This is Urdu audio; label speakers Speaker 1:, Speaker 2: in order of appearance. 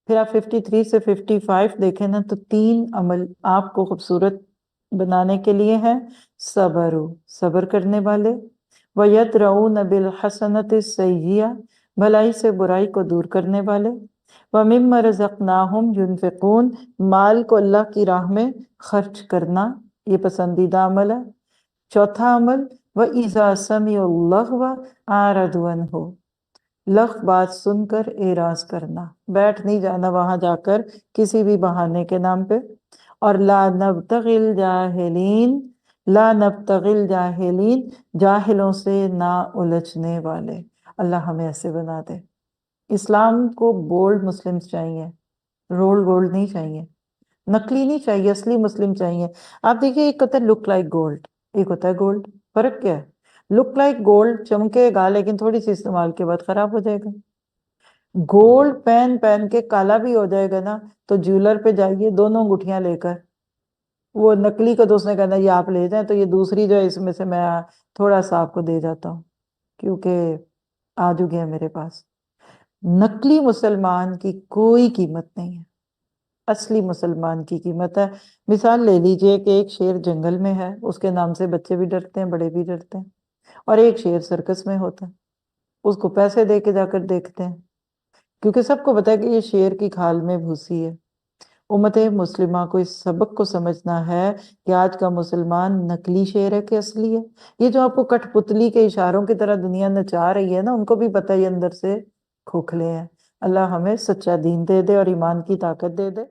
Speaker 1: پھر آپ 53 سے 55 دیکھیں نا تو 3 عمل آپ کو خوبصورت بنانے کے لیے ہیں۔ صبر، صبر کرنے والے، وَيَدْرَؤُونَ بِالْحَسَنَةِ السَّيِّئَةَ، بھلائی سے برائی کو دور کرنے والے، وَمِمَّا رَزَقْنَاهُمْ يُنْفِقُونَ، مال کو اللہ کی راہ میں خرچ کرنا، یہ پسندیدہ عمل ہے۔ چوتھا عمل، وَإِذَا سَمِعُوا اللَّغْوَ أَعْرَضُوا عَنْهُ، لغو بات سن کر اعراض کرنا، بیٹھ نہیں جانا وہاں جا کر کسی بھی بہانے کے نام پہ۔ اور لا نبتغی الجاہلین، لا نبتغی الجاہلین، جاہلوں سے نہ الجھنے والے، اللہ ہمیں ایسے بنا دے۔ اسلام کو بولڈ مسلمز چاہیے، رول گولڈ نہیں چاہیے، نقلی نہیں چاہیے، اصلی مسلم چاہیے۔ آپ دیکھیے ایک ہوتا ہے لک لائک گولڈ، ایک ہوتا ہے گولڈ، فرق کیا ہے؟ لک لائک گولڈ چمکے گا لیکن تھوڑی سی استعمال کے بعد خراب ہو جائے گا۔ گولڈ پہن پہن کے کالا بھی ہو جائے گا نا تو جیولر پہ جائیے دونوں انگوٹھیاں لے کر، وہ نقلی کو تو اس نے کہنا یہ آپ لے جائیں، تو یہ دوسری جو ہے اس میں سے میں تھوڑا سا آپ کو دے جاتا ہوں کیونکہ آ چکے ہیں میرے پاس۔ نقلی مسلمان کی کوئی قیمت نہیں ہے، اصلی مسلمان کی قیمت ہے۔ مثال لے لیجئے کہ ایک شیر جنگل میں ہے، اس کے نام سے بچے بھی ڈرتے ہیں، بڑے بھی ڈرتے ہیں، اور ایک شیر سرکس میں ہوتا ہے، اس کو پیسے دے کے جا کر دیکھتے ہیں کیونکہ سب کو پتا ہے کہ یہ شیر کی کھال میں بھوسی ہے۔ امت مسلمہ کو اس سبق کو سمجھنا ہے کہ آج کا مسلمان نقلی شیر ہے کہ اصلی ہے۔ یہ جو آپ کو کٹ پتلی کے اشاروں کی طرح دنیا نچا رہی ہے نا، ان کو بھی پتہ ہے یہ اندر سے کھوکھلے ہیں۔ اللہ ہمیں سچا دین دے دے اور ایمان کی طاقت دے دے۔